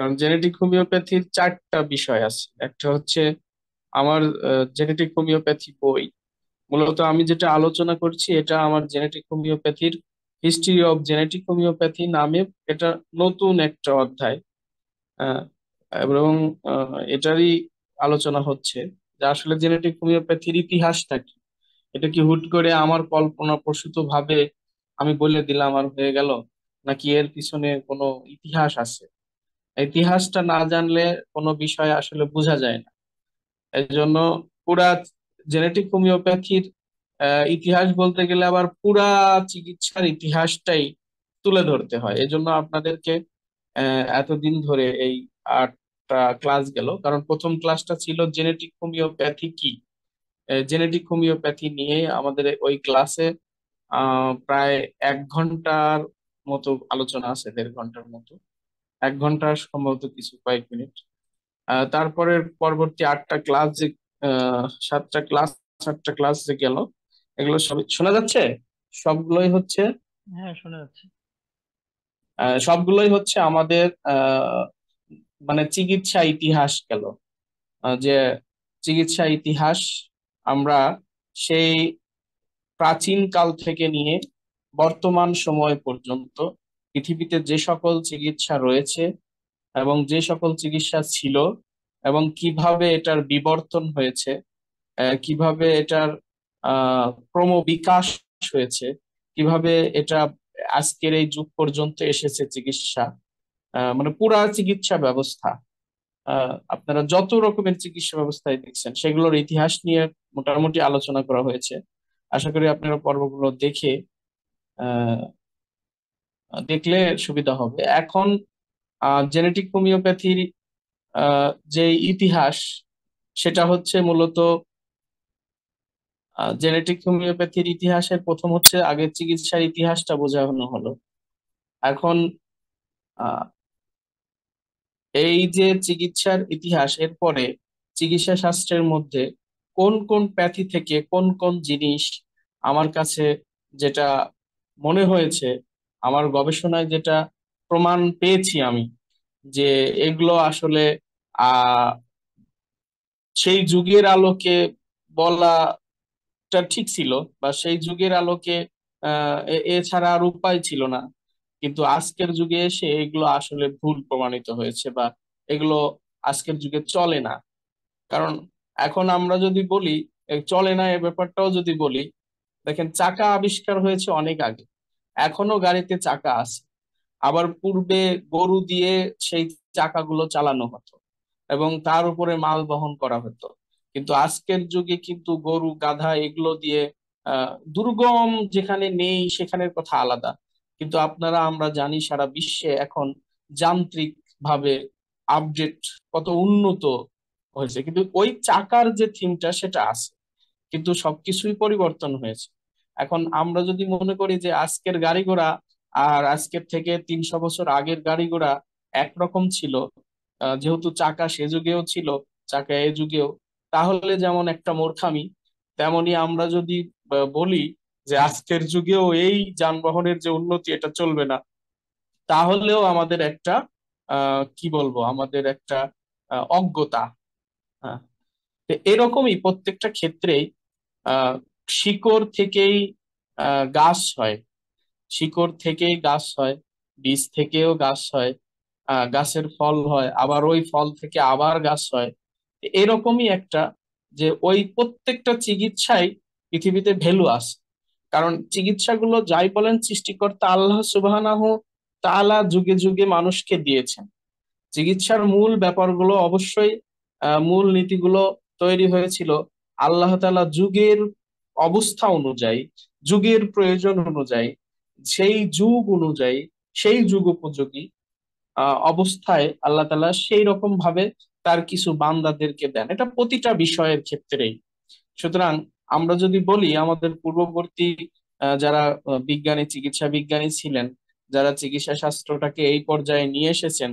কারণ জেনেটিক হোমিওপ্যাথির চারটা বিষয় আছে। একটা হচ্ছে আমার জেনেটিক হোমিওপ্যাথি বই। মূলত আমি যেটা আলোচনা করছি এটা আমার জেনেটিক হোমিওপ্যাথির হিস্ট্রি অফ জেনেটিক হোমিওপ্যাথি নামে এটা নতুন একটা অধ্যায়। আহ, এবং এটারই আলোচনা হচ্ছে যে আসলে জেনেটিক হোমিওপ্যাথির ইতিহাসটা কি। এটা কি হুট করে আমার কল্পনা প্রসূত ভাবে আমি বলে দিলাম আর হয়ে গেল, নাকি এর পিছনে কোনো ইতিহাস আছে? ইতিহাসটা না জানলে কোনো বিষয় আসলে বোঝা যায় না। এই জন্য পুরা জেনেটিক হোমিওপ্যাথির ইতিহাস বলতে গেলে আবার পুরা চিকিৎসার ইতিহাসটাই তুলে ধরতে হয়। এই জন্য আপনাদেরকে এতদিন ধরে এই 8টা ক্লাস গেল, কারণ প্রথম ক্লাসটা ছিল জেনেটিক হোমিওপ্যাথি কি। জেনেটিক হোমিওপ্যাথি নিয়ে আমাদের ওই ক্লাসে প্রায় 1 ঘন্টার মতো আলোচনা আছে, 1.5 ঘন্টার মতো। 1 ঘন্টা সম্ভবত কিছু কয়েক মিনিট। তারপরে পরবর্তী 8টা ক্লাস যে 7টা ক্লাস, 8টা ক্লাস যে গেল, এগুলো সব শোনা যাচ্ছে। সবগুলোই হচ্ছে হ্যাঁ, শোনা যাচ্ছে। সবগুলোই হচ্ছে আমাদের মানে চিকিৎসা ইতিহাস গেল। যে চিকিৎসা ইতিহাস আমরা সেই প্রাচীন কাল থেকে নিয়ে বর্তমান সময় পর্যন্ত পৃথিবীতে যে সকল চিকিৎসা রয়েছে এবং যে সকল চিকিৎসা ছিল এবং কিভাবে এটার বিবর্তন হয়েছে, কিভাবে এটার ক্রমবিকাশ হয়েছে, কিভাবে এটা আজকের এই যুগ পর্যন্ত এসেছে চিকিৎসা, মানে পুরা চিকিৎসা ব্যবস্থা, আপনারা যত রকমের চিকিৎসা ব্যবস্থায় দেখছেন সেগুলোর ইতিহাস নিয়ে মোটামুটি আলোচনা করা হয়েছে। আশা করি আপনারা পর্বগুলো দেখে আহ দেখলে সুবিধা হবে। এখন জেনেটিক হোমিওপ্যাথির যে ইতিহাস, সেটা হচ্ছে মূলত জেনেটিক হোমিওপ্যাথির ইতিহাসের প্রথম হচ্ছে আগের চিকিৎসার ইতিহাসটা বোঝানো হলো। এখন আহ, এই যে চিকিৎসার ইতিহাস, এরপরে চিকিৎসা শাস্ত্রের মধ্যে কোন কোন প্যাথি থেকে কোন কোন জিনিস আমার কাছে যেটা মনে হয়েছে, আমার গবেষণায় যেটা প্রমাণ পেয়েছি আমি, যে এগুলো আসলে আহ সেই যুগের আলোকে বলাটা ঠিক ছিল, বা সেই যুগের আলোকে এছাড়া আর উপায় ছিল না। কিন্তু আজকের যুগে এসে এগুলো আসলে ভুল প্রমাণিত হয়েছে, বা এগুলো আজকের যুগে চলে না। কারণ এখন আমরা যদি বলি চলে না, এ ব্যাপারটাও যদি বলি, দেখেন চাকা আবিষ্কার হয়েছে অনেক আগে, এখনো গাড়িতে চাকা আছে। আবার পূর্বে গরু দিয়ে সেই চাকাগুলো চালানো হতো এবং তার উপরে মাল বহন করা হতো। কিন্তু আজকের যুগে কিন্তু গরু গাধা এগুলো দিয়ে দুর্গম যেখানে নেই সেখানের কথা আলাদা, কিন্তু আমরা জানি সারা বিশ্বে এখন যান্ত্রিক ভাবে আপডেট কত উন্নত হয়েছে, কিন্তু ওই চাকার যে থিমটা সেটা আছে, কিন্তু সবকিছুই পরিবর্তন হয়েছে। এখন আমরা যদি মনে করি যে আজকের গাড়ি ঘোড়া আর আজকের থেকে 300 বছর আগের গাড়ি ঘোড়া একরকম ছিল, যেহেতু চাকা সে যুগেও ছিল, চাকা এ যুগেও, তাহলে যেমন একটা মূর্খামি, তেমনি আমরা যদি বলি যে আজকের যুগেও এই যানবাহনের যে উন্নতি এটা চলবে না, তাহলেও আমাদের একটা কি বলবো, আমাদের একটা অজ্ঞতা। হ্যাঁ, তো এরকমই প্রত্যেকটা ক্ষেত্রেই আহ শিকড় থেকেই গাছ হয়, শিকড় থেকেই গাছ হয়, বীজ থেকেও গাছ হয়, গাছের ফল হয়, আবার ওই ফল থেকে আবার গাছ হয়। তো এরকমই একটা, যে ওই প্রত্যেকটা চিকিৎসায় পৃথিবীতে ভ্যালু আছে। কারণ চিকিৎসাগুলো যাই বলেন, সৃষ্টিকর্তা আল্লাহ সুবহানাহু তাআলা যুগে যুগে মানুষকে দিয়েছেন। চিকিৎসার মূল ব্যাপারগুলো অবশ্যই, মূল নীতিগুলো তৈরি হয়েছিল আল্লাহ তাআলা যুগের অবস্থা অনুযায়ী, যুগের প্রয়োজন অনুযায়ী, সেই যুগ অনুযায়ী, সেই যুগ উপযোগী অবস্থায় আল্লাহ তাআলা সেই রকম ভাবে তার কিছু বান্দাদেরকে দেন, এটা প্রতিটা বিষয়ের ক্ষেত্রেই। সুতরাং আমরা যদি বলি আমাদের পূর্ববর্তী যারা বিজ্ঞানী, চিকিৎসা বিজ্ঞানী ছিলেন, যারা চিকিৎসা শাস্ত্রটাকে এই পর্যায়ে নিয়ে এসেছেন,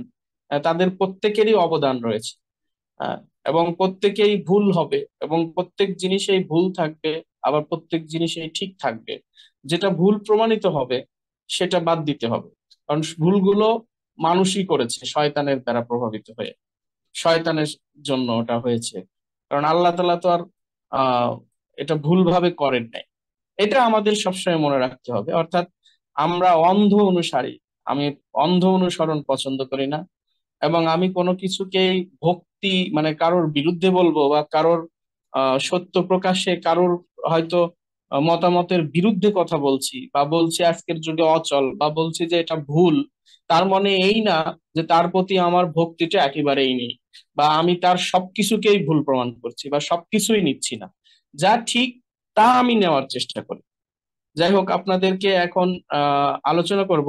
তাদের প্রত্যেকেরই অবদান রয়েছে। আহ, এবং প্রত্যেকেই ভুল হবে, এবং প্রত্যেক জিনিসেই ভুল থাকবে, আবার প্রত্যেক জিনিসেই ঠিক থাকবে। যেটা ভুল প্রমাণিত হবে সেটা বাদ দিতে হবে, কারণ ভুলগুলো মানুষই করেছে শয়তানের দ্বারা প্রভাবিত হয়ে, শয়তানের জন্য ওটা হয়েছে। কারণ আল্লাহ তাআলা তো আর আহ এটা ভুলভাবে করেন নাই। এটা আমাদের সবসময় মনে রাখতে হবে। অর্থাৎ আমরা অন্ধ অনুসারী। আমি অন্ধ অনুসরণ পছন্দ করি না, এবং আমি কোনো কিছুকেই ভক্তি মানে কারোর বিরুদ্ধে বলবো বা কারোর সত্য প্রকাশে কারোর হয়তো মতামতের বিরুদ্ধে কথা বলছি বা বলছি আজকের যুগে অচল বা বলছি যে এটা ভুল, তার মানে এই না যে তার প্রতি আমার ভক্তিটা একেবারেই নেই, বা আমি তার সবকিছুকেই ভুল প্রমাণ করছি বা সবকিছুই নিচ্ছি না। যা ঠিক তা আমি নেওয়ার চেষ্টা করি। যাই হোক, আপনাদেরকে এখন আলোচনা করব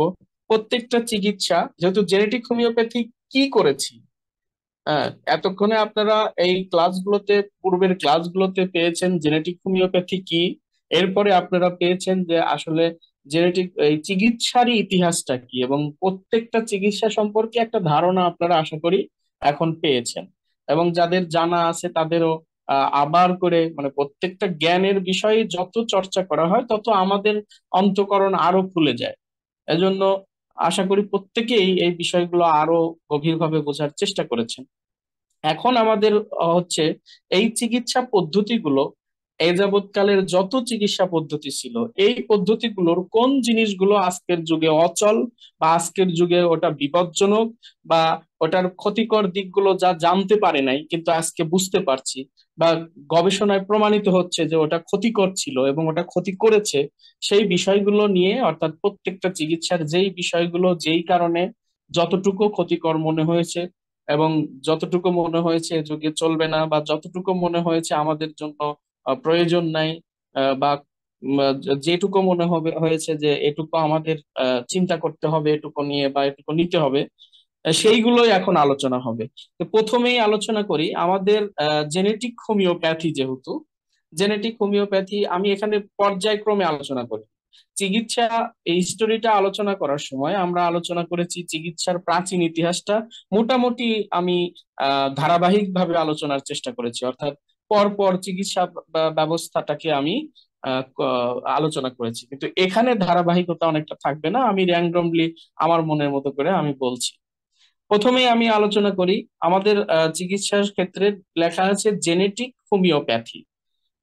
প্রত্যেকটা চিকিৎসা, যেহেতু জেনেটিক হোমিওপ্যাথি কি করেছি। হ্যাঁ, এতক্ষণে আপনারা এই ক্লাসগুলোতে, পূর্বের ক্লাসগুলোতে পেয়েছেন জেনেটিক হোমিওপ্যাথি কি। এরপরে আপনারা পেয়েছেন যে আসলে জেনেটিক এই চিকিৎসারই ইতিহাসটা কি, এবং প্রত্যেকটা চিকিৎসা সম্পর্কে একটা ধারণা আপনারা আশা করি এখন পেয়েছেন। এবং যাদের জানা আছে তাদেরও আবার করে মানে প্রত্যেকটা জ্ঞানের বিষয়ে যত চর্চা করা হয় তত আমাদের অন্তঃকরণ আরো খুলে যায়। এজন্য আশা করি প্রত্যেকেই এই বিষয়গুলো আরো গভীরভাবে বোঝার চেষ্টা করেছেন। এখন আমাদের হচ্ছে এই চিকিৎসা পদ্ধতিগুলো, এই যাবৎকালের যত চিকিৎসা পদ্ধতি ছিল, এই পদ্ধতিগুলোর কোন জিনিসগুলো আজকের যুগে অচল বা আজকের যুগে ওটা বিপজ্জনক, বা ওটার ক্ষতিকর দিকগুলো যা জানতে পারে নাই কিন্তু আজকে বুঝতে পারছি, বা গবেষণায় প্রমাণিত হচ্ছে যে ওটা ক্ষতিকর ছিল এবং ওটা ক্ষতি করেছে, সেই বিষয়গুলো নিয়ে, অর্থাৎ প্রত্যেকটা চিকিৎসার যেই বিষয়গুলো যেই কারণে যতটুকু ক্ষতিকর মনে হয়েছে এবং যতটুকু মনে হয়েছে এ যুগে চলবে না, বা যতটুকু মনে হয়েছে আমাদের জন্য প্রয়োজন নাই, বা যেটুকু মনে হবে হয়েছে যে এটুকু আমাদের চিন্তা করতে হবে এটুকু নিয়ে বা এটুকু নিতে হবে, সেইগুলোই এখন আলোচনা হবে। তো প্রথমেই আলোচনা করি আমাদের জেনেটিক হোমিওপ্যাথি। যেহেতু জেনেটিক হোমিওপ্যাথি, আমি এখানে পর্যায়ক্রমে আলোচনা করি। চিকিৎসা এই হিস্টোরিটা আলোচনা করার সময় আমরা আলোচনা করেছি চিকিৎসার প্রাচীন ইতিহাসটা মোটামুটি। আমি ধারাবাহিক ভাবে আলোচনার চেষ্টা করেছি, অর্থাৎ পরপর চিকিৎসা ব্যবস্থাটাকে আমি আলোচনা করেছি, কিন্তু এখানে ধারাবাহিকতা অনেকটা থাকবে না, আমি র্যান্ডমলি আমার মনের মতো করে আমি বলছি। প্রথমেই আমি আলোচনা করি আমাদের চিকিৎসার ক্ষেত্রে লেখা আছে জেনেটিক হোমিওপ্যাথি।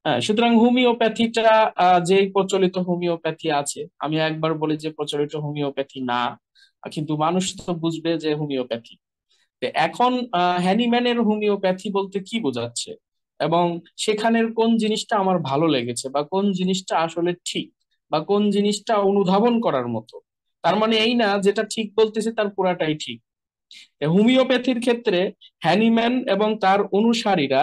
হ্যাঁ, সুতরাং হোমিওপ্যাথিটা যে প্রচলিত হোমিওপ্যাথি আছে, আমি একবার বলি যে প্রচলিত হোমিওপ্যাথি না, কিন্তু মানুষ তো বুঝবে যে হোমিওপ্যাথি। তো এখন হ্যানিম্যানের হোমিওপ্যাথি বলতে কি বোঝাচ্ছে, এবং সেখানের কোন জিনিসটা আমার ভালো লেগেছে বা কোন জিনিসটা আসলে ঠিক বা কোন জিনিসটা অনুধাবন করার মতো। তার মানে এই না যেটা ঠিক বলতেছে তার পুরাটাই ঠিক। হোমিওপ্যাথির ক্ষেত্রে হ্যানিম্যান এবং তার অনুসারীরা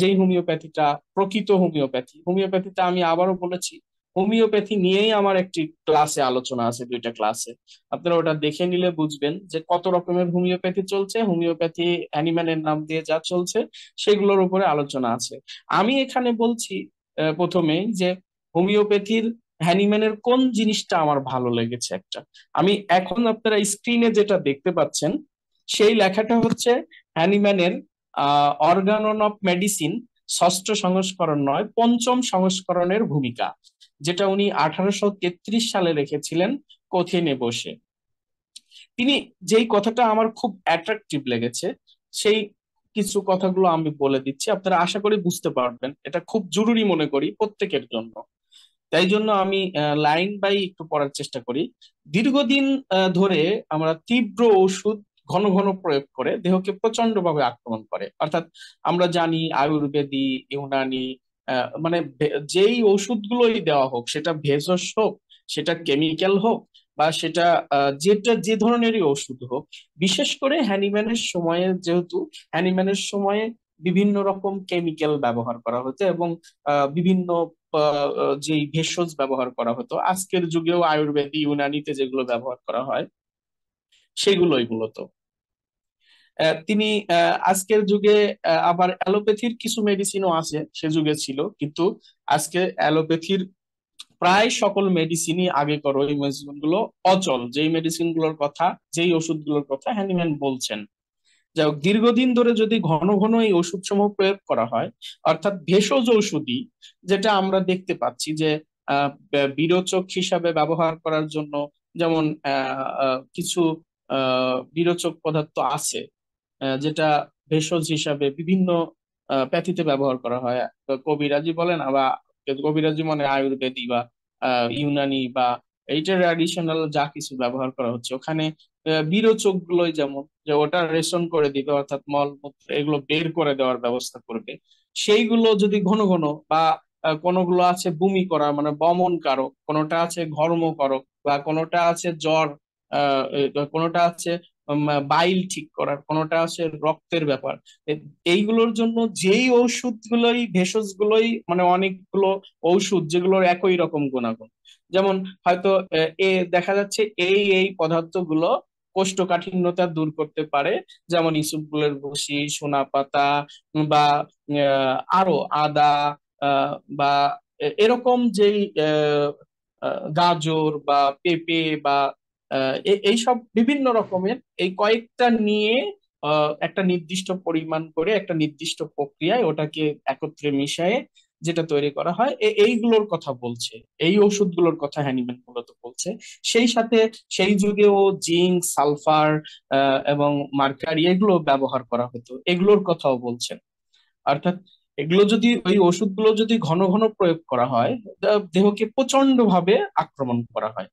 যেই হোমিওপ্যাথিটা প্রকৃত হোমিওপ্যাথি, হোমিওপ্যাথিতে আমি আবারও বলেছি হোমিওপ্যাথি নিয়েই আমার একটি ক্লাসে আলোচনা আছে, দুইটা ক্লাসে। আপনারা ওটা দেখে নিলে বুঝবেন যে কত রকমের হোমিওপ্যাথি চলছে, হোমিওপ্যাথি অ্যানিম্যানের নাম দিয়ে যা চলছে সেগুলোর উপরে আলোচনা আছে। আমি এখানে বলছি প্রথমেই যে হোমিওপ্যাথির হ্যানিম্যানের কোন জিনিসটা আমার ভালো লেগেছে একটা। আমি এখন আপনারা স্ক্রিনে যেটা দেখতে পাচ্ছেন সেই লেখাটা হচ্ছে হ্যানিম্যানের অর্গানন অফ মেডিসিন, ষষ্ঠ সংস্করণ নয়, পঞ্চম সংস্করণের ভূমিকা, যেটা উনি 1833 সালে রেখেছিলেন কোথেনে বসে। তিনি যেই কথাটা আমার খুব অ্যাট্রাকটিভ লেগেছে সেই কিছু কথাগুলো আমি বলে দিচ্ছি, আপনারা আশা করি বুঝতে পারবেন, এটা খুব জরুরি মনে করি প্রত্যেকের জন্য। তাই জন্য আমি লাইন বাই একটু পড়ার চেষ্টা করি। দীর্ঘদিন ধরে আমরা তীব্র ওষুধ ঘন ঘন প্রয়োগ করে দেহকে প্রচন্ড ভাবে আক্রমণ করে। অর্থাৎ আমরা জানি আয়ুর্বেদী, ইউনানি, মানে যেই ওষুধগুলোই দেওয়া হোক, সেটা ভেষজ হোক, সেটা কেমিক্যাল হোক, বা সেটা যেটা যে ধরনেরই ওষুধ হোক, বিশেষ করে হ্যানিম্যানের সময়ে, যেহেতু হ্যানিম্যানের সময়ে বিভিন্ন রকম কেমিক্যাল ব্যবহার করা হতো এবং বিভিন্ন যেই ভেষজ ব্যবহার করা হতো, আজকের যুগেও আয়ুর্বেদী ইউনানিতে যেগুলো ব্যবহার করা হয় সেগুলোই মূলত। তিনি আজকের যুগে আবার অ্যালোপ্যাথির কিছু মেডিসিনও আছে, সে যুগে ছিল, কিন্তু আজকে অ্যালোপ্যাথির প্রায় সকল মেডিসিনই আগেকার ওই মেডিসিন গুলো অচল, যেই মেডিসিন গুলোর কথা, যেই ওষুধগুলোর কথা হ্যানিম্যান বলছেন। যাই হোক, দীর্ঘদিন ধরে যদি ঘন ঘন এই ওষুধ সমূহ প্রয়োগ করা হয়, অর্থাৎ ভেষজ ঔষধি, যেটা আমরা দেখতে পাচ্ছি যে বিরোচক হিসাবে ব্যবহার করার জন্য, যেমন কিছু বিরোচক পদার্থ আছে, যেটা ভেষজ হিসাবে বিভিন্ন প্যাথিতে ব্যবহার করা হয়। তো কবিরাজি বলেন বা কবিরাজি মানে আয়ুর্বেদী বা ইউনানি বা এই যে ট্র্যাডিশনাল যা কিছু ব্যবহার করা হচ্ছে ওখানে বিরোচক গুলোই, যেমন যে ওটা রেশন করে দিবে অর্থাৎ মলমূত্র এগুলো বের করে দেওয়ার ব্যবস্থা করবে, সেইগুলো যদি ঘন ঘন বা কোনোগুলো আছে বমি করা মানে বমন কারক, কোনোটা আছে ঘর্ম করক, বা কোনোটা আছে জ্বর, কোনোটা আছে বাইল ঠিক করার, কোনোটা আছে রক্তের ব্যাপার, এইগুলোর জন্য যেই ঔষধগুলোই ভেষজ গুলোই মানে অনেকগুলো ঔষধ যেগুলোর একই রকম গুণাগুণ, যেমন হয়তো দেখা যাচ্ছে এই পদার্থগুলো কোষ্ঠকাঠিন্যতা দূর করতে পারে, যেমন ইসবগুলের ভুসি, সোনা পাতা, বা আরো আদা, বা এরকম যেই গাজর বা পেঁপে বা এইসব বিভিন্ন রকমের এই কয়েকটা নিয়ে একটা নির্দিষ্ট পরিমাণ করে একটা নির্দিষ্ট প্রক্রিয়ায় ওটাকে একত্রে মিশিয়ে যেটা তৈরি করা হয় এইগুলোর কথা বলছে, এই ওষুধগুলোর কথা হ্যানিম্যান মূলত বলছে। সেই সাথে সেই যুগেও জিঙ্ক, সালফার এবং মার্কারি এগুলো ব্যবহার করা হতো, এগুলোর কথাও বলছেন। অর্থাৎ এগুলো যদি ওই ওষুধগুলো যদি ঘন ঘন প্রয়োগ করা হয়, দেহকে প্রচন্ড ভাবে আক্রমণ করা হয়,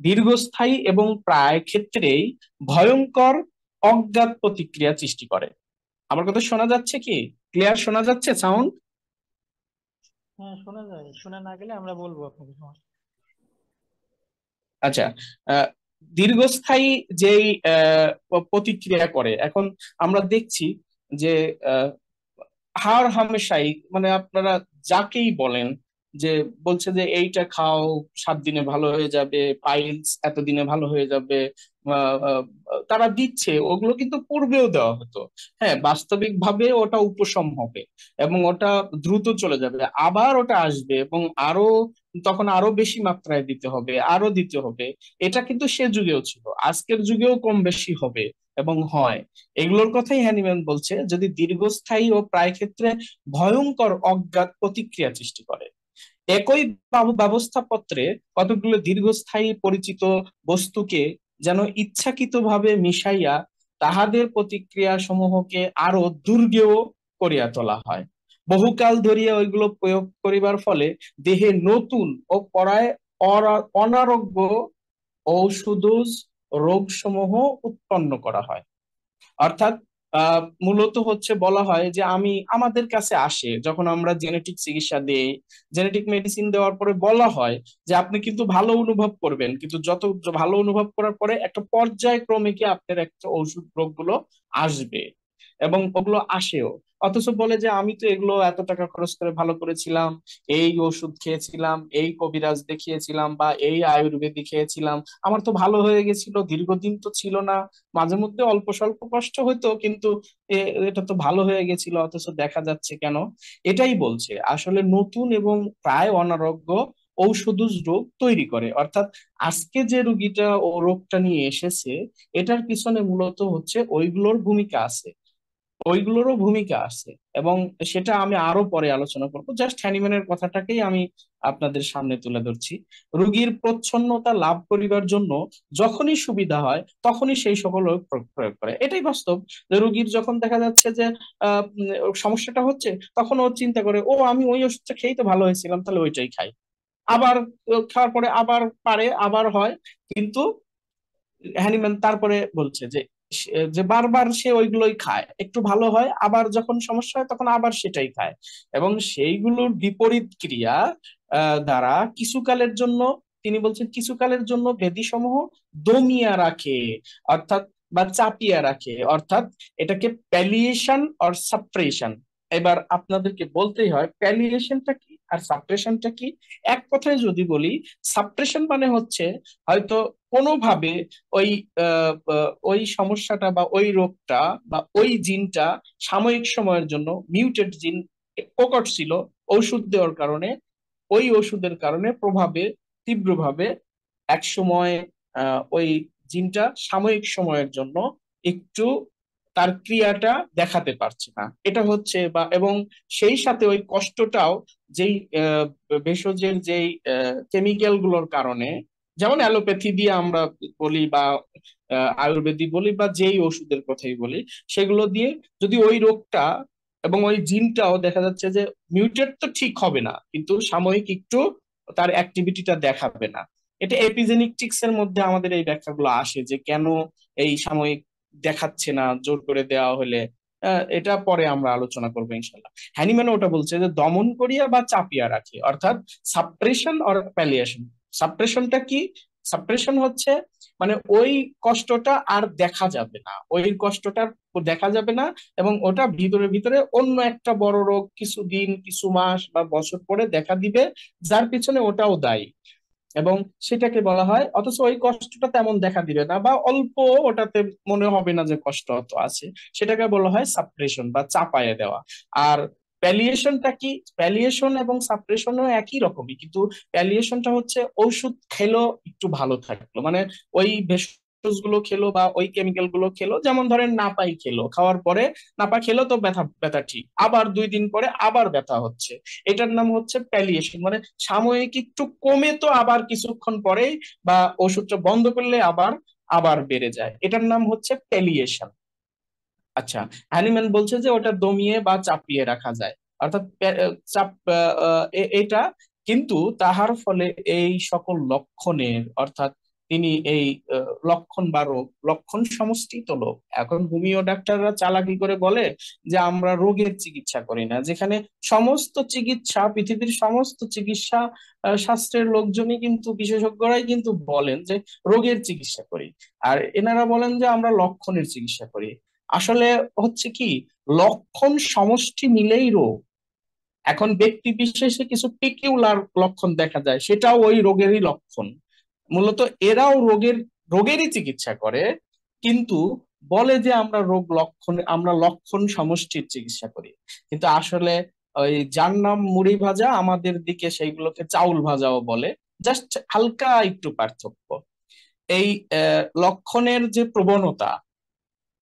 দীর্ঘস্থায়ী এবং প্রায় ক্ষেত্রেই ভয়ঙ্কর অজ্ঞাত প্রতিক্রিয়া সৃষ্টি করে। আমার কথা শোনা যাচ্ছে কি? ক্লিয়ার শোনা যাচ্ছে সাউন্ড? হ্যাঁ, শোনা যায়। শোনা না গেলে আমরা বলবো আপনাকে, সমস্যা আচ্ছা, আহ, দীর্ঘস্থায়ী যেই প্রতিক্রিয়া করে, এখন আমরা দেখছি যে হার হামেশাই মানে আপনারা যাকেই বলেন যে বলছে যে এইটা খাও 7 দিনে ভালো হয়ে যাবে, পাইলস এতদিনে ভালো হয়ে যাবে, আহ, আহ, তারা দিচ্ছে, ওগুলো কিন্তু পূর্বেও দেওয়া হতো। হ্যাঁ, বাস্তবিক ভাবে ওটা উপশম হবে এবং ওটা দ্রুত চলে যাবে, আবার ওটা আসবে এবং আরো তখন আরো বেশি মাত্রায় দিতে হবে, আরো দিতে হবে। এটা কিন্তু সে যুগেও ছিল, আজকের যুগেও কম বেশি হবে এবং হয়। এগুলোর কথাই হ্যানিম্যান বলছে যদি দীর্ঘস্থায়ী ও প্রায় ক্ষেত্রে ভয়ঙ্কর অজ্ঞাত প্রতিক্রিয়া সৃষ্টি করে। একই ব্যবস্থাপত্রে কতগুলো দীর্ঘস্থায়ী পরিচিত বস্তুকে যেন ইচ্ছাকৃতভাবে মিশাইয়া তাহাদের প্রতিক্রিয়া সমূহকে আরো দুর্গেয় করিয়া তোলা হয়। বহুকাল ধরিয়া ওইগুলো প্রয়োগ করিবার ফলে দেহে নতুন ও পরায় অনারোগ্য ঔষধজ রোগ সমূহ উৎপন্ন করা হয়। অর্থাৎ মূলত হচ্ছে বলা হয় যে আমি আমাদের কাছে আসে যখন আমরা জেনেটিক চিকিৎসা দিই, জেনেটিক মেডিসিন দেওয়ার পরে বলা হয় যে আপনি কিন্তু ভালো অনুভব করবেন, কিন্তু যত ভালো অনুভব করার পরে একটা পর্যায়ক্রমে কি আপনার একটা ওষুধ রোগগুলো আসবে এবং ওগুলো আসেও। অথচ বলে যে আমি তো এগুলো এত টাকা খরচ করে ভালো করেছিলাম, এই ওষুধ খেয়েছিলাম, এই কবিরাজ দেখিয়েছিলাম বা এই আয়ুর্বেদিক খেয়েছিলাম, আমার তো ভালো হয়ে গেছিল, দীর্ঘদিন তো ছিল না, মাঝে মধ্যে অল্প স্বল্প কষ্ট হতো কিন্তু এটা তো ভালো হয়ে গেছিল, অথচ দেখা যাচ্ছে কেন? এটাই বলছে আসলে নতুন এবং প্রায় অনারোগ্য ঔষধজ রোগ তৈরি করে। অর্থাৎ আজকে যে রুগীটা ও রোগটা নিয়ে এসেছে এটার পিছনে মূলত হচ্ছে ওইগুলোর ভূমিকা আছে, ওইগুলোরও ভূমিকা আছে। এবং সেটা আমি আরো পরে আলোচনা করবো, জাস্ট হ্যানিম্যানের কথাটাকেই আমি আপনাদের সামনে তুলে ধরছি। রোগীর প্রচ্ছন্নতা লাভ করিবার জন্য যখনই সুবিধা হয় তখনই সেই সকল ওষুধ প্রয়োগ করে, এটাই বাস্তব। যে রোগীর যখন দেখা যাচ্ছে যে সমস্যাটা হচ্ছে, তখন ও চিন্তা করে ও আমি ওই ওষুধটা খেয়েই তো ভালো হয়েছিলাম, তাহলে ওইটাই খাই। আবার খাওয়ার পরে আবার পারে, আবার হয়। কিন্তু হ্যানিম্যান তারপরে বলছে যে যে বারবার সে ওইগুলোই খায়, একটু ভালো হয়, আবার যখন সমস্যা হয় তখন আবার সেটাই খায়, এবং সেইগুলোর বিপরীত ক্রিয়া দ্বারা কিছুকালের জন্য, তিনি বলছেন কিছুকালের জন্য ব্যাধি সমূহ দমিয়া রাখে, অর্থাৎ বা চাপিয়া রাখে, অর্থাৎ এটাকে প্যালিয়েশন অর সাপ্রেশন। এবার আপনাদেরকে বলতেই হয় প্যালিয়েশনটা কি আর সাপ্রেশনটা কি। এক কথায় যদি বলি, সাপ্রেশন মানে হচ্ছে হয়তো কোনোভাবে ওই ওই সমস্যাটা বা ওই রোগটা বা ওই জিনটা সাময়িক সময়ের জন্য মিউটেড জিন প্রকট ছিল, ঔষধ দেওয়ার কারণে ওই ওষুধের কারণে প্রভাবে তীব্রভাবে এক সময় ওই জিনটা সাময়িক সময়ের জন্য একটু তার ক্রিয়াটা দেখাতে পারছে না, এটা হচ্ছে বা এবং সেই সাথে ওই কষ্টটাও যেই ভেষজের যেই কেমিক্যাল গুলোর কারণে যেমন অ্যালোপ্যাথি দিয়ে আমরা বলি বা আয়ুর্বেদিক বলি বা যেই ওষুধের কথাই বলি, সেগুলো দিয়ে যদি ওই রোগটা এবং ওই জিনটাও দেখা যাচ্ছে যে মিউটেট তো ঠিক হবে না, কিন্তু সাময়িক একটু তার অ্যাক্টিভিটিটা দেখাবে না। এটা এপিজেনেটিক্স এর মধ্যে আমাদের এই ব্যাখ্যাগুলো আসে যে কেন এই সাময়িক দেখাচ্ছে না জোর করে দেওয়া হলে। এটা পরে আমরা আলোচনা করবো ইনশাল্লাহ। হ্যানিম্যান ওটা বলছে যে দমন করিয়া বা চাপিয়া রাখে, অর্থাৎ সাপ্রেশন অর প্যালিয়েশন। সাপ্রেশনটা কি? সাপ্রেশন হচ্ছে মানে ওই কষ্টটা আর দেখা যাবে না, ওই কষ্টটা দেখা যাবে না, এবং ওটা ভিতরে ভিতরে অন্য একটা বড় রোগ কিছু দিন কিছু মাস বা বছর পরে দেখা দিবে, যার পিছনে ওটাও দায়ী। এবং সেটাকে বলা হয়, অথচ ওই কষ্টটা তেমন দেখা দিবে না বা অল্প, ওটাতে মনে হবে না যে কষ্ট অত আছে, সেটাকে বলা হয় সাপ্রেশন বা চাপায়ে দেওয়া। আর প্যালিয়েশনটা কি? প্যালিয়েশন এবং সাপ্রেশনও একই রকমই, কিন্তু প্যালিয়েশনটা হচ্ছে ঔষধ খেলো একটু ভালো থাকলো, মানে ওই ভেষজ গুলো খেলো বা ওই কেমিক্যাল গুলো খেলো, যেমন ধরেন নাপাই খেলো, খাওয়ার পরে নাপা খেলো তো ব্যথা ব্যথা ঠিক, আবার 2 দিন পরে আবার ব্যথা হচ্ছে, এটার নাম হচ্ছে প্যালিয়েশন। মানে সাময়িক একটু কমে তো আবার কিছুক্ষণ পরেই বা ওষুধটা বন্ধ করলে আবার আবার বেড়ে যায়, এটার নাম হচ্ছে প্যালিয়েশন। আচ্ছা, হ্যানিম্যান বলছে যে ওটা দমিয়ে বা চাপিয়ে রাখা যায়, অর্থাৎ চাপ এটা, কিন্তু তাহার ফলে এই সকল লক্ষণের, অর্থাৎ তিনি এই লক্ষণ বা রোগ, লক্ষণ সমষ্টি তো লোক। এখন হোমিও ডাক্তাররা চালাকি করে বলে যে আমরা রোগের চিকিৎসা করি না, যেখানে সমস্ত চিকিৎসা, পৃথিবীর সমস্ত চিকিৎসা শাস্ত্রের লোকজনই কিন্তু, বিশেষজ্ঞরাই কিন্তু বলেন যে রোগের চিকিৎসা করি, আর এনারা বলেন যে আমরা লক্ষণের চিকিৎসা করি। আসলে হচ্ছে কি, লক্ষণ সমষ্টি মিলেই রোগ। এখন ব্যক্তি বিশেষে কিছু পিকিউলার লক্ষণ দেখা যায়, সেটাও ওই রোগেরই লক্ষণ। মূলত এরাও রোগেরই চিকিৎসা করে, কিন্তু বলে যে আমরা আমরা লক্ষণ সমষ্টির চিকিৎসা করি, কিন্তু আসলে ওই যার নাম মুড়ি ভাজা আমাদের দিকে সেইগুলোকে চাউল ভাজাও বলে, জাস্ট হালকা একটু পার্থক্য। এই লক্ষণের যে প্রবণতা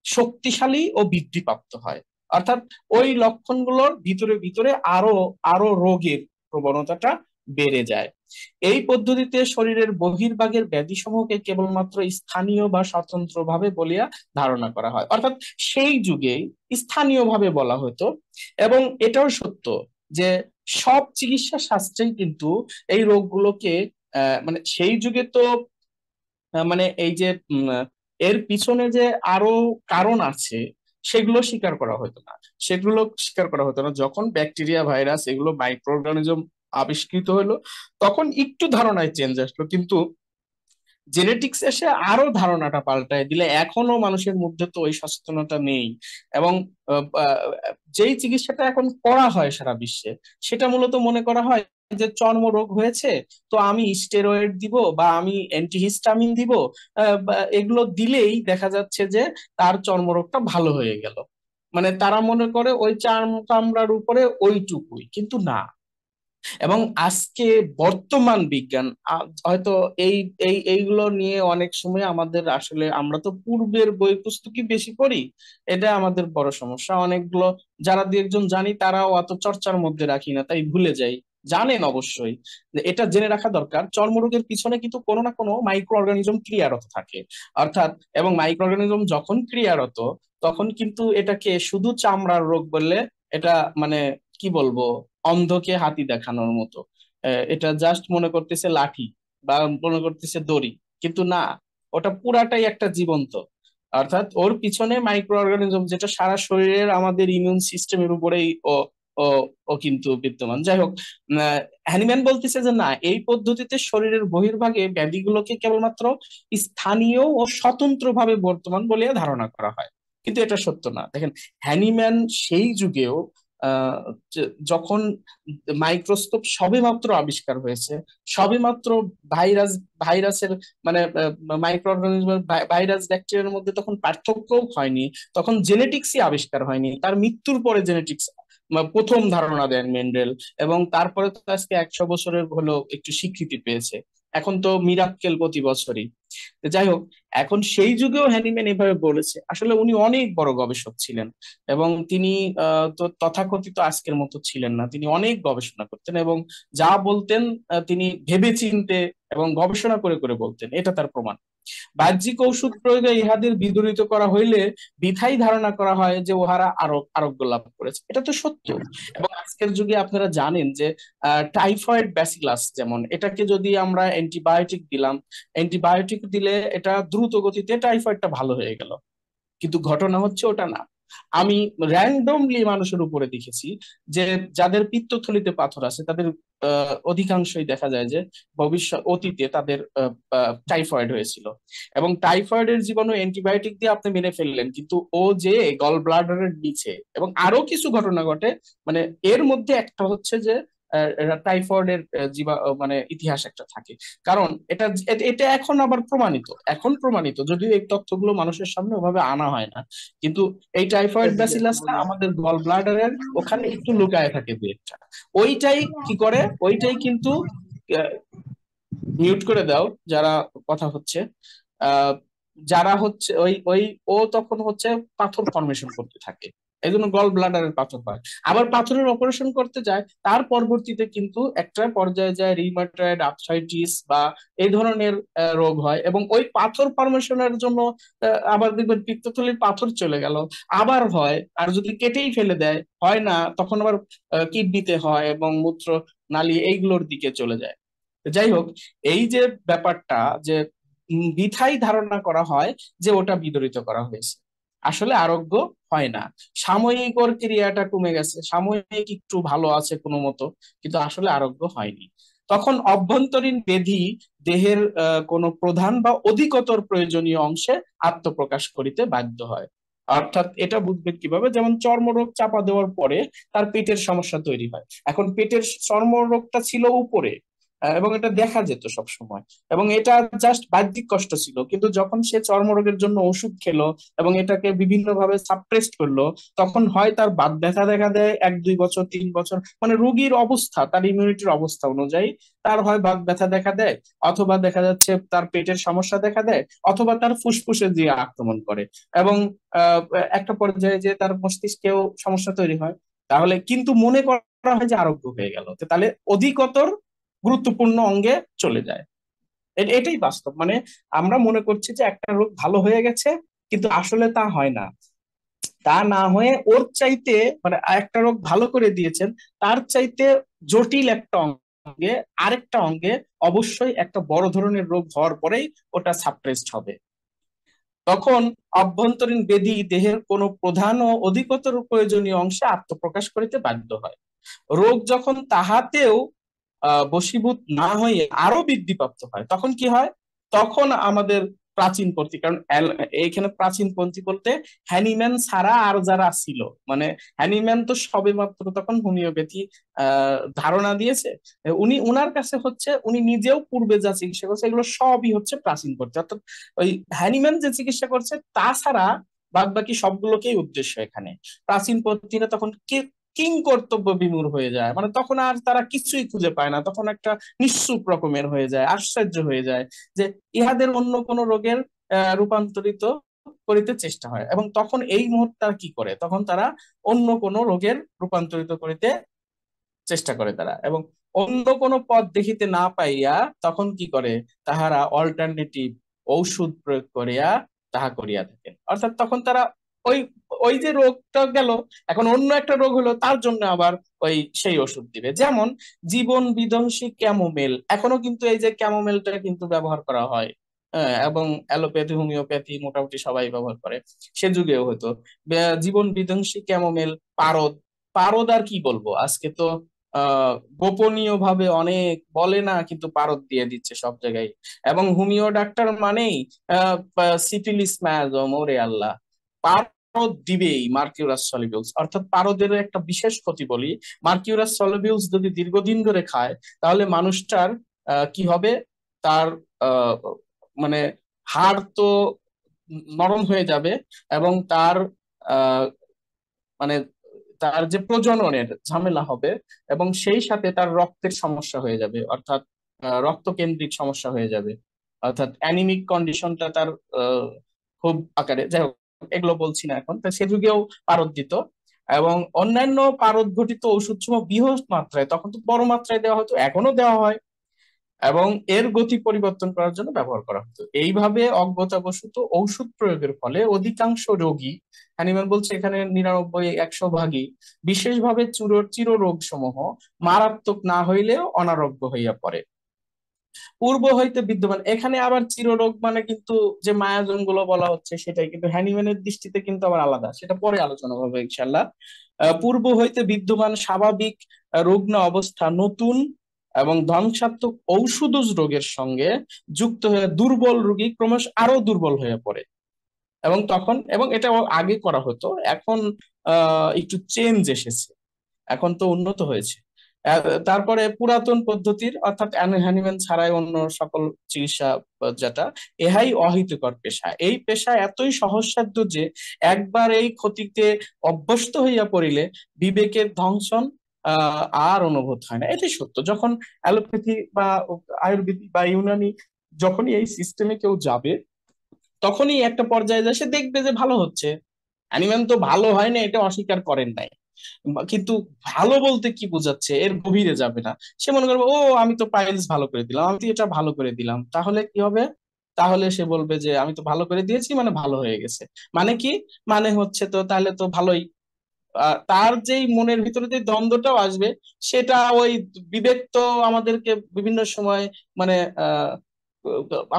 শক্তিশালী ও বৃদ্ধিপ্রাপ্ত হয়, অর্থাৎ ওই লক্ষণগুলোর ভিতরে ভিতরে আরো আরো রোগের প্রবণতাটা বেড়ে যায়। এই পদ্ধতিতে শরীরের বহির্ভাগের ব্যাধিসমূহকে কেবলমাত্র স্থানীয় বা স্বতন্ত্রভাবে বলিয়া ধারণা করা হয়, অর্থাৎ সেই যুগে স্থানীয়ভাবে বলা হতো। এবং এটাও সত্য যে সব চিকিৎসা শাস্ত্রেই কিন্তু এই রোগগুলোকে মানে সেই যুগে তো মানে এই যে এর পিছনে যে আরো কারণ আছে সেগুলো স্বীকার করা হতো না। সেগুলো স্বীকার করা হতো না যখন ব্যাকটেরিয়া, ভাইরাস, এগুলো মাইক্রো অর্গানিজম আবিষ্কৃত হলো, তখন একটু ধারণায় চেঞ্জ আসলো, কিন্তু জেনেটিক্স এসে আরো ধারণাটা পাল্টায় দিলে এখনো মানুষের মধ্যে তো ওই সচেতনতা নেই। এবং যেই চিকিৎসাটা এখন করা হয় সারা বিশ্বে, সেটা মূলত মনে করা হয় যে চর্মরোগ হয়েছে, তো আমি স্টেরয়েড দিব বা আমি অ্যান্টিহিস্টামিন দিব, বা এগুলো দিলেই দেখা যাচ্ছে যে তার চর্মরোগটা ভালো হয়ে গেল। মানে তারা মনে করে ওই চাম চামড়ার উপরে ওইটুকুই, কিন্তু না। এবং আজকে বর্তমান বিজ্ঞান হয়তো এই এইগুলো নিয়ে অনেক সময় আমাদের, আসলে আমরা তো পূর্বের বই পুস্তকই বেশি পড়ি, এটা আমাদের বড় সমস্যা। অনেকগুলো যারা দু একজন জানি তারাও অত চর্চার মধ্যে রাখি না, তাই ভুলে যাই। জানেন অবশ্যই যে এটা জেনে রাখা দরকার, চর্মরোগের পিছনে কিন্তু কোনো না কোনো মাইক্রো অর্গানিজম ক্রিয়ারত থাকে, অর্থাৎ, এবং মাইক্রো অর্গানিজম যখন ক্রিয়ারত তখন কিন্তু এটাকে শুধু চামড়ার রোগ বললে এটা মানে কি বলবো, অন্ধকে হাতি দেখানোর মতো। এটা জাস্ট মনে করতেছে লাঠি বা মনে করতেছে দড়ি, কিন্তু না, ওটা পুরাটাই একটা জীবন্ত, অর্থাৎ ওর পিছনে মাইক্রো অর্গানিজম, যেটা সারা শরীরের আমাদের ইমিউন সিস্টেমের উপরেই ও ও ও কিন্তু বিদ্যমান। যাই হোক, হ্যানিম্যান বলতেছে যে না, এই পদ্ধতিতে শরীরের বহির্ভাগে ব্যাধিগুলোকে কেবলমাত্র স্থানীয় ও স্বতন্ত্রভাবে বর্তমান বলে ধারণা করা হয়, কিন্তু এটা সত্য না। দেখেন, হ্যানিম্যান সেই যুগেও আহ যখন মাইক্রোস্কোপ সবেমাত্র আবিষ্কার হয়েছে, সবেমাত্র ভাইরাস ভাইরাসের মানে মাইক্রো অর্গানিজমের, ভাইরাস ব্যাকটেরিয়ার মধ্যে তখন পার্থক্যও হয়নি, তখন জেনেটিক্সই আবিষ্কার হয়নি, তার মৃত্যুর পরে জেনেটিক্স প্রথম ধারণা দেন মেন্ডেল। এবং তারপরে তো আজকে 100 বছরের হলো একটু স্বীকৃতি পেয়েছে। এখন তো মিরাক্কেল প্রতি বছরই। তো যাই হোক, এখন সেই যুগেও হ্যানিম্যান এভাবে বলেছে। আসলে উনি অনেক বড় গবেষক ছিলেন, এবং তিনি তো তথাকথিত আজকের মতো ছিলেন না, তিনি অনেক গবেষণা করতেন এবং যা বলতেন তিনি ভেবে চিন্তে এবং গবেষণা করে করে বলতেন, এটা তার প্রমাণ। বাহ্যিক ঔষধ প্রয়োগে ইহাদের বিদরিত করা হইলে বিধায় ধারণা করা হয় যে উহারা আরোগ্য লাভ করেছে, এটা তো সত্য। এবং আজকের যুগে আপনারা জানেন যে টাইফয়েড ব্যাসিলাস, যেমন এটাকে যদি আমরা অ্যান্টিবায়োটিক দিলাম, অ্যান্টিবায়োটিক দিলে এটা দ্রুত গতিতে টাইফয়েডটা ভালো হয়ে গেল, কিন্তু ঘটনা হচ্ছে ওটা না। আমি র্যান্ডমলি মানুষের উপরে দেখেছি যে যাদের পিত্তথলিতে পাথর আছে তাদের অধিকাংশই দেখা যায় যে অতীতে তাদের টাইফয়েড হয়েছিল, এবং টাইফয়েডের জীবাণু অ্যান্টিবায়োটিক দিয়ে আপনি মেরে ফেললেন, কিন্তু ও যে গল ব্লাডারের নিচে, এবং আরো কিছু ঘটনা ঘটে। মানে এর মধ্যে একটা হচ্ছে যে টাইফয়েডের মানে ইতিহাস একটা থাকে। কারণ এটা এটা এখন আবার প্রমাণিত, এখন প্রমাণিত, যদিও এই তথ্যগুলো মানুষের সামনে ওভাবে আনা হয় না, কিন্তু এই টাইফয়েড ব্যাসিলাসটা আমাদের গল ব্লাডারের ওখানে একটু লুকায় থাকে দু একটা। ওইটাই কি করে, ওইটাই কিন্তু মিউট করে দাও যারা কথা হচ্ছে, আহ যারা হচ্ছে ওই ওই ও তখন হচ্ছে পাথর ফর্মেশন করতে থাকে, এই জন্য গল ব্লাডারের পাথর হয়। আবার পাথরের অপারেশন করতে যায়, তার পরবর্তীতে কিন্তু একটা পর্যায়ে যায় রিউমাটয়েড আর্থ্রাইটিস বা এই ধরনের রোগ হয়, এবং ওই পাথর ফর্মেশনের জন্য আবার দেখবেন পিত্তথলির পাথর চলে গেল, আবার হয়। আর যদি কেটেই ফেলে দেয় হয় না, তখন আবার কিডনিতে হয় এবং মূত্র নালী এইগুলোর দিকে চলে যায়। যাই হোক, এই যে ব্যাপারটা যে বিথাই ধারণা করা হয় যে ওটা বিদরিত করা হয়েছে, আসলে আরোগ্য হয় না। সাময়িক ওর ক্রিয়াটা কমে গেছে, সাময়িক একটু ভালো আছে কোনো মতো, কিন্তু আসলে আরোগ্য হয়নি। তখন অভ্যন্তরীণ ব্যাধি দেহের কোনো প্রধান বা অধিকতর প্রয়োজনীয় অংশে আত্মপ্রকাশ করিতে বাধ্য হয়। অর্থাৎ এটা বুঝবেন কিভাবে, যেমন চর্মরোগ চাপা দেওয়ার পরে তার পেটের সমস্যা তৈরি হয়। এখন পেটের চর্মরোগটা ছিল উপরে, এবং এটা দেখা যেত সব সময়, এবং এটা জাস্ট বাহ্যিক কষ্ট ছিল, কিন্তু যখন সে চর্মরোগের জন্য ওষুধ খেলো এবং এটাকে বিভিন্ন ভাবে সাপ্রেসড করলো, তখন হয় তার বাত ব্যথা দেখা দেয় 1-2 বছর 3 বছর, মানে রোগীর অবস্থা, তার ইমিউনিটির অবস্থা অনুযায়ী তার হয় বাত ব্যথা দেখা দেয়, অথবা দেখা যাচ্ছে তার পেটের সমস্যা দেখা দেয়, অথবা তার ফুসফুসে দিয়ে আক্রমণ করে, এবং আহ একটা পর্যায়ে যে তার মস্তিষ্কেও সমস্যা তৈরি হয়। তাহলে কিন্তু মনে করা হয় যে আরোগ্য হয়ে গেল, তো তাহলে অধিকতর গুরুত্বপূর্ণ অঙ্গে চলে যায়। এটাই বাস্তব। মানে আমরা মনে করছি যে একটা রোগ ভালো হয়ে গেছে, কিন্তু আসলে তা হয় না। তা না হয়ে ওর চাইতে, মানে একটা রোগ ভালো করে দিয়েছেন, তার চাইতে জটিল একটা অঙ্গে, আরেকটা অঙ্গে অবশ্যই একটা বড় ধরনের রোগ হওয়ার পরেই ওটা সাপ্রেসড হবে। তখন অভ্যন্তরীণ ব্যাধি দেহের কোনো প্রধান ও অধিকতর প্রয়োজনীয় অংশে আত্মপ্রকাশ করিতে বাধ্য হয়। রোগ যখন তাহাতেও বশীভূত না হয়ে আরো বৃদ্ধিপ্রাপ্ত হয়, তখন কি হয়? তখন আমাদের প্রাচীনপন্থী, কারণ এইখানে প্রাচীনপন্থী বলতে হ্যানিম্যান ছাড়া আর যারা ছিল, মানে হ্যানিম্যান তো সবেমাত্র তখন হোমিওপ্যাথি ধারণা দিয়েছে। উনি উনার কাছে হচ্ছে উনি নিজেও পূর্বে যা চিকিৎসা করছে এগুলো সবই হচ্ছে প্রাচীনপন্থী, অর্থাৎ ওই হ্যানিম্যান যে চিকিৎসা করছে তাছাড়া বাদ বাকি সবগুলোকেই উদ্দেশ্য এখানে। প্রাচীনপন্থীরা তখন কিং কর্তব্য বিমূঢ় হয়ে যায়, মানে তখন আর তারা কিছুই খুঁজে পায় না, তখন একটা নিঃসুপ রকমের হয়ে যায়, আশ্চর্য হয়ে যায় যে ইহাদের অন্য কোনো রোগের রূপান্তরিত করিতে চেষ্টা হয়, এবং তখন এই মুহূর্তে তারা কি করে, তখন তারা অন্য কোনো রোগের রূপান্তরিত করিতে চেষ্টা করে তারা, এবং অন্য কোনো পথ দেখিতে না পাইয়া তখন কি করে, তাহারা অল্টারনেটিভ ঔষধ প্রয়োগ করিয়া তাহা করিয়া থাকেন। অর্থাৎ তখন তারা ওই ওই যে রোগটা গেল, এখন অন্য একটা রোগ হলো, তার জন্য আবার ওই সেই ওষুধ দিবে। যেমন জীবন বিধ্বংসী ক্যামোমেল, এখনো কিন্তু এই যে ক্যামোমেলটা কিন্তু ব্যবহার করা হয়। হ্যাঁ, এবং অ্যালোপ্যাথি হোমিওপ্যাথি মোটামুটি সবাই ব্যবহার করে, সে যুগেও হতো। জীবন বিধ্বংসী ক্যামোমেল, পারদ। পারদ আর কি বলবো, আজকে তো গোপনীয় ভাবে অনেক বলে না, কিন্তু পারদ দিয়ে দিচ্ছে সব জায়গায়। এবং হোমিও ডাক্তার মানেই সিফিলিস ম্যাজম, ওরে আল্লাহ, পারদ দিবেই মার্কিউরাস সলিবিউলস। অর্থাৎ পারদের একটা বিশেষ ক্ষতি বলি, মার্কিউরাস সলিবিউলস যদি দীর্ঘদিন ধরে খায় তাহলে মানুষটার কি হবে, তার আহ, মানে হাড় তো নরম হয়ে যাবে, এবং তার আহ মানে তার যে প্রজননের ঝামেলা হবে, এবং সেই সাথে তার রক্তের সমস্যা হয়ে যাবে। অর্থাৎ রক্তকেন্দ্রিক সমস্যা হয়ে যাবে, অর্থাৎ অ্যানিমিক কন্ডিশনটা তার আহ, খুব আকারে, যাই হোক এগুলো বলছি না এখন। তা সে যুগেও পারদ দিত, এবং অন্যান্য পারদ ঘটিত ওষুধ সময় বৃহৎ মাত্রায়, তখন তো বড় মাত্রায় দেওয়া হতো, এখনো দেওয়া হয়, এবং এর গতি পরিবর্তন করার জন্য ব্যবহার করা হতো। এইভাবে অজ্ঞতাবশত ঔষধ প্রয়োগের ফলে অধিকাংশ রোগী, হ্যানিম্যান বলছে এখানে 99-100 ভাগই, বিশেষভাবে চির রোগ সমূহ মারাত্মক না হইলেও অনারোগ্য হইয়া পড়ে। পূর্ব হইতে বিদ্যমান, এখানে আবার চিররোগ মানে কিন্তু যে মায়াজন গুলো বলা হচ্ছে সেটাই, কিন্তু হ্যানিম্যানের দৃষ্টিতে কিন্তু আবার আলাদা, সেটা পরে আলোচনা হবে ইনশাল্লাহ। পূর্ব হইতে বিদ্যমান স্বাভাবিক রুগ্ন অবস্থা নতুন এবং ধ্বংসাত্মক ঔষধজ রোগের সঙ্গে যুক্ত হয়ে দুর্বল রোগী ক্রমশ আরো দুর্বল হয়ে পড়ে। এবং তখন, এবং এটা আগে করা হতো, এখন একটু চেঞ্জ এসেছে, এখন তো উন্নত হয়েছে। তারপরে পুরাতন পদ্ধতির অর্থাৎ হ্যানিম্যান ছাড়াই অন্য সকল চিকিৎসা যেটা, ইহাই অহিতকর পেশা। এই পেশা এতই সহজসাধ্য যে একবার এই ক্ষতিতে অভ্যস্ত হইয়া পড়িলে বিবেকের ধ্বংসন আর অনুভূত হয় না। এটাই সত্য। যখন অ্যালোপ্যাথি বা আয়ুর্বেদিক বা ইউনানি, যখনই এই সিস্টেমে কেউ যাবে, তখনই একটা পর্যায়ে যায় সে দেখবে যে ভালো হচ্ছে। অ্যানিম্যান তো ভালো হয় না এটা অস্বীকার করেন নাই, কিন্তু ভালো বলতে কি বোঝাচ্ছে এর গভীরে যাবে না। সে মনে করবে ও আমি তো পাইলস ভালো করে দিলাম, আমি তো এটা ভালো করে দিলাম, তাহলে কি হবে? তাহলে সে বলবে যে আমি তো ভালো করে দিয়েছি মানে ভালো হয়ে গেছে। মানে কি? মানে হচ্ছে তো তাহলে তো ভালোই। তার যেই মনের ভিতরে যে দ্বন্দ্বটাও আসবে, সেটা ওই বিবেক তো আমাদেরকে বিভিন্ন সময় মানে আহ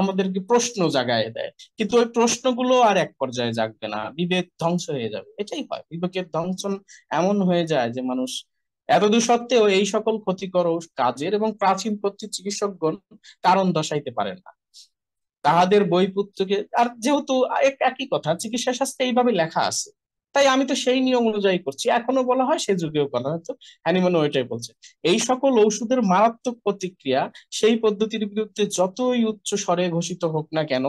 আমাদেরকে প্রশ্ন জাগায় দেয়, কিন্তু ওই প্রশ্নগুলো আর এক পর্যায়ে জাগবে না, বিবেক ধ্বংস হয়ে যাবে। এটাই হয়, বিবেকের ধ্বংসন এমন হয়ে যায় যে মানুষ, এতদূর সত্ত্বেও এই সকল ক্ষতিকর কাজের এবং প্রাচীন পদ্ধতির চিকিৎসকগণ কারণ দর্শাইতে পারেন না তাহাদের বই পুস্তকে। আর যেহেতু একই কথা, চিকিৎসা শাস্ত্রে এইভাবে লেখা আছে, তাই আমি তো সেই নিয়ম অনুযায়ী করছি, এখনো বলা হয়, সে যুগেও বলা হয়তো। হ্যানিম্যান ওইটাই বলছে। এই সকল ঔষধের মারাত্মক প্রতিক্রিয়া সেই পদ্ধতির বিরুদ্ধে যতই উচ্চ স্বরে ঘোষিত হোক না কেন,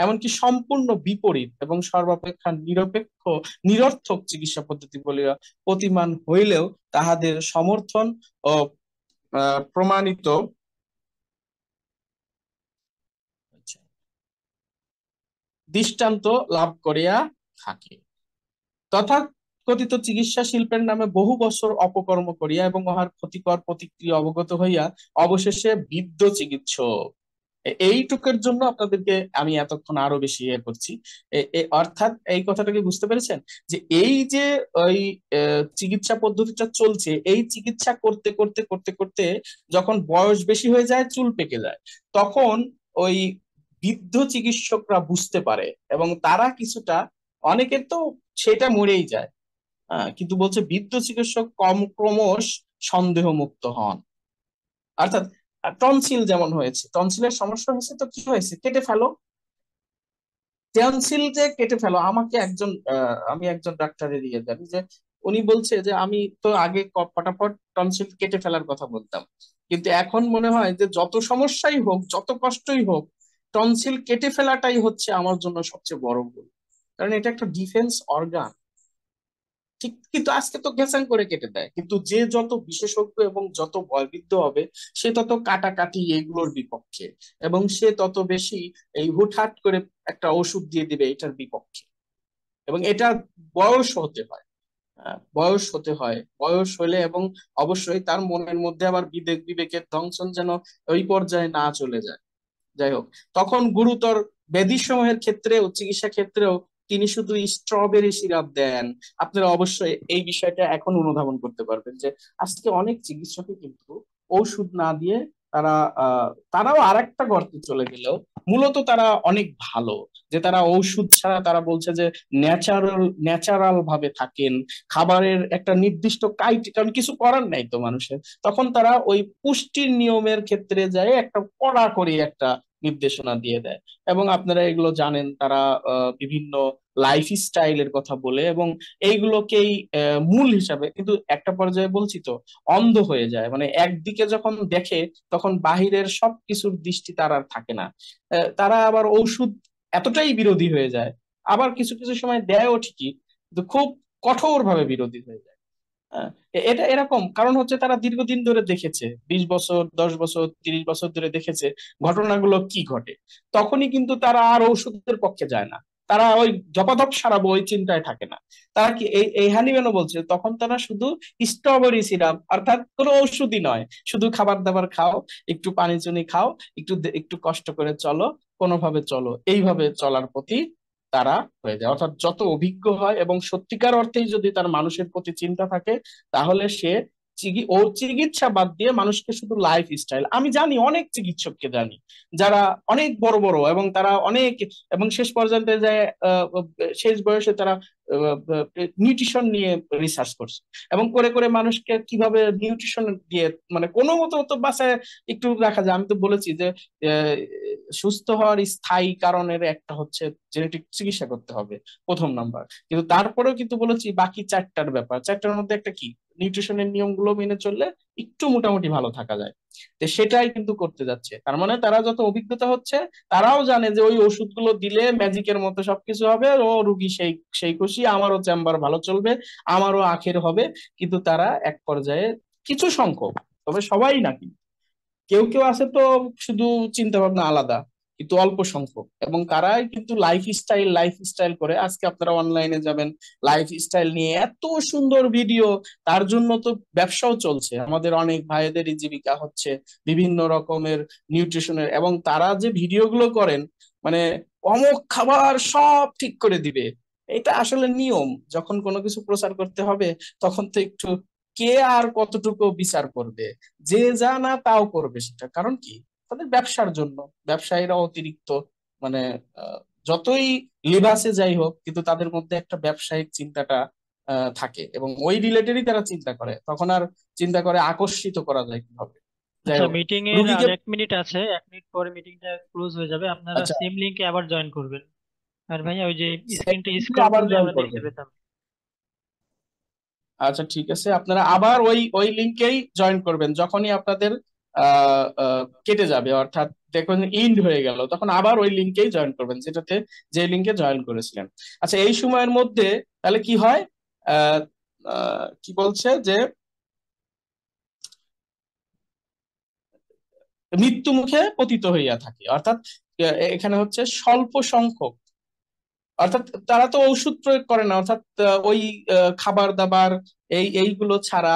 এমনকি সম্পূর্ণ বিপরীত এবং সর্বাপেক্ষা নিরপেক্ষ নিরর্থক চিকিৎসা পদ্ধতি বলিয়া প্রতিমান হইলেও তাহাদের সমর্থন ও প্রমাণিত দৃষ্টান্ত লাভ করিয়া থাকে। তথাকথিত চিকিৎসা শিল্পের নামে বহু বছর অপকর্ম করিয়া এবং উহার ক্ষতিকর প্রতিক্রিয়া অবগত হইয়া অবশেষে বিদ্ধ চিকিৎসক। এইটুকের জন্য আপনাদেরকে আমি এতক্ষণ আরো বেশি করছি। অর্থাৎ এই কথাটাকে বুঝতে পেরেছেন যে এই যে ওই চিকিৎসা পদ্ধতিটা চলছে, এই চিকিৎসা করতে করতে করতে করতে যখন বয়স বেশি হয়ে যায়, চুল পেকে যায়, তখন ওই বৃদ্ধ চিকিৎসকরা বুঝতে পারে, এবং তারা কিছুটা, অনেকের তো সেটা মরেই যায়, কিন্তু বলছে বৃদ্ধ চিকিৎসক ক্রমশ সন্দেহ মুক্ত হন। অর্থাৎ টনসিল যেমন হয়েছে, টনসিলের সমস্যা হয়েছে, তো কি হয়েছে? কেটে ফেলো। টনসিল যে কেটে ফেলো, আমাকে একজন আমি একজন ডাক্তারের ইয়ে জানি যে উনি বলছে যে আমি তো আগে ফটাফট টনসিল কেটে ফেলার কথা বলতাম, কিন্তু এখন মনে হয় যে যত সমস্যাই হোক, যত কষ্টই হোক, টনসিল কেটে ফেলাটাই হচ্ছে আমার জন্য সবচেয়ে বড় ভুল। কারণ এটা একটা ডিফেন্স অর্গান, ঠিক, কিন্তু আজকে তো ঘেঁচাং করে কেটে দেয়। কিন্তু যে যত বিশেষজ্ঞ এবং যত ভয়বিদ্ধ হবে, সে তত কাটাকাটি এগুলোর বিপক্ষে, এবং সে তত বেশি এই হুটহাট করে একটা ওষুধ দিয়ে দিবে এটার বিপক্ষে। এবং এটা বয়স হতে হয়, বয়স হতে হয়, বয়স হলে, এবং অবশ্যই তার মনের মধ্যে আবার বিবেকের দংশন যেন ওই পর্যায়ে না চলে যায়। যাই হোক, তখন গুরুতর ব্যাধি সমূহের ক্ষেত্রেও, চিকিৎসা ক্ষেত্রেও তিনি শুধু স্ট্রবেরি সিরাপ দেন। আপনারা অবশ্যই এই বিষয়টা এখন অনুধাবন করতে পারবেন যে আজকে অনেক চিকিৎসকই কিন্তু ঔষধ না দিয়ে, তারা তারাও আরেকটা গর্তে চলে গেলেও মূলত তারা অনেক ভালো, যে তারা ঔষধ ছাড়া, তারা বলছে যে ন্যাচারাল ভাবে থাকেন, খাবারের একটা নির্দিষ্ট কারণ কিছু করার নাই তো মানুষের, তখন তারা ওই পুষ্টির নিয়মের ক্ষেত্রে যায় একটা কড়াকড়ি একটা নির্দেশনা দিয়ে দেয়। এবং আপনারা এগুলো জানেন, তারা বিভিন্ন লাইফ স্টাইলের কথা বলে, এবং এইগুলোকেই মূল হিসাবে, কিন্তু একটা পর্যায়ে বলছি তো অন্ধ হয়ে যায়, মানে একদিকে যখন দেখে তখন বাহিরের সব কিছুর দৃষ্টি তার আর থাকে না। তারা আবার ঔষধ এতটাই বিরোধী হয়ে যায়, আবার কিছু কিছু সময় দেয়ও ঠিকই, কিন্তু খুব কঠোর ভাবে বিরোধী হয়ে যায়। এটা এরকম কারণ হচ্ছে তারা দীর্ঘদিন ধরে দেখেছে, 20 বছর, 10 বছর, 30 বছর ধরে দেখেছে ঘটনাগুলো কি ঘটে। তখনই কিন্তু তারা আর ঔষধের পক্ষে যায় না, তারা ওই ধপাধপ সারাবো ওই চিন্তায় থাকে না। তারা কি এই এই হানিম্যানও বলছে তখন তারা শুধু স্ট্রবেরি সিরাপ, অর্থাৎ কোনো ওষুধই নয়, শুধু খাবার দাবার খাও, একটু পানি চুনি খাও, একটু কষ্ট করে চলো, কোনোভাবে চলো, এইভাবে চলার প্রতি তারা হয়ে যায়। অর্থাৎ যত অভিজ্ঞ হয় এবং সত্যিকার অর্থেই যদি তার মানুষের প্রতি চিন্তা থাকে, তাহলে সে ওর চিকিৎসা বাদ দিয়ে মানুষকে শুধু লাইফ স্টাইল, আমি জানি অনেক চিকিৎসককে জানি যারা অনেক বড় বড় এবং তারা অনেক, এবং শেষ পর্যন্ত যায় শেষ বয়সে তারা নিউট্রিশন নিয়ে রিসার্চ করছে এবং করে করে মানুষকে কিভাবে নিউট্রিশন দিয়ে মানে কোনো মতো তো বাসায় একটু রাখা যায়। আমি তো বলেছি যে আহ, সুস্থ হওয়ার স্থায়ী কারণের একটা হচ্ছে জেনেটিক চিকিৎসা করতে হবে, প্রথম নাম্বার। কিন্তু তারপরেও কিন্তু বলেছি বাকি চারটার ব্যাপার, চারটার মধ্যে একটা কি, নিউট্রিশনের নিয়মগুলো মেনে চললে একটু মোটামুটি ভালো থাকা যায়। তো সেটাই কিন্তু করতে যাচ্ছে, তার মানে তারা যত অভিজ্ঞতা হচ্ছে, তারাও জানে যে ওই ওষুধগুলো দিলে ম্যাজিকের মতো সবকিছু হবে, ও রুগী সেই সেই খুশি, আমারও চেম্বার ভালো চলবে, আমারও আখের হবে। কিন্তু তারা এক পর্যায়ে কিছু সংখ্যক, তবে সবাই নাকি, কেউ কেউ আছে তো শুধু চিন্তা ভাবনা আলাদা, কিন্তু অল্প সংখ্যক, এবং তারাই কিন্তু লাইফ স্টাইল করে। আজকে আপনারা অনলাইনে যাবেন, লাইফ স্টাইল নিয়ে এত সুন্দর ভিডিও, তার জন্য তো ব্যবসাও চলছে, আমাদের অনেক ভাইদেরই জীবিকা হচ্ছে বিভিন্ন রকমের নিউট্রিশনের। এবং তারা যে ভিডিওগুলো করেন, মানে অমুক খাবার সব ঠিক করে দিবে, এটা আসলে নিয়ম। যখন কোনো কিছু প্রচার করতে হবে, তখন তো একটু কে আর কতটুকু বিচার করবে, যে যা না তাও করবে, সেটা কারণ কি, তাদের ব্যবসার জন্য। ব্যবসায়ীরা অতিরিক্ত মানে আহ, যতই লিবাসে যাই হোক, কিন্তু তাদের মধ্যে একটা ব্যবসায়িক চিন্তাটা থাকে, এবং ওই রিলেটেডই তারা চিন্তা করে, তখন আর চিন্তা করে আকর্ষিত করা যায় কিভাবে। যাই আচ্ছা, হোক, মিটিং এর আর রুগীকে, 1 মিনিট আছে, 1 মিনিট পরে মিটিংটা ক্লোজ হয়ে যাবে, আপনারা আচ্ছা, সেম লিংকে আবার জয়েন করবেন। আর ভাইয়া ওই যে স্ক্রিনটা সেক্ষেত্রে স্ক্রল আবার করলে জয়েন আমরা দেখতে করবেন। পেতাম। আচ্ছা ঠিক আছে, আপনারা আবার ওই ওই লিঙ্কেই জয়েন করবেন, যখনই আপনাদের কেটে যাবে, অর্থাৎ দেখুন ইন্ড হয়ে গেল, তখন আবার ওই লিঙ্কেই জয়েন করবেন যেটাতে, যে লিঙ্কে জয়েন করেছিলেন। আচ্ছা, এই সময়ের মধ্যে তাহলে কি হয়, আহ কি বলছে যে মৃত্যু মুখে পতিত হইয়া থাকে, অর্থাৎ এখানে হচ্ছে স্বল্প সংখ্যক, অর্থাৎ তারা তো ওষুধ প্রয়োগ করে না, অর্থাৎ ওই খাবার দাবার এইগুলো ছাড়া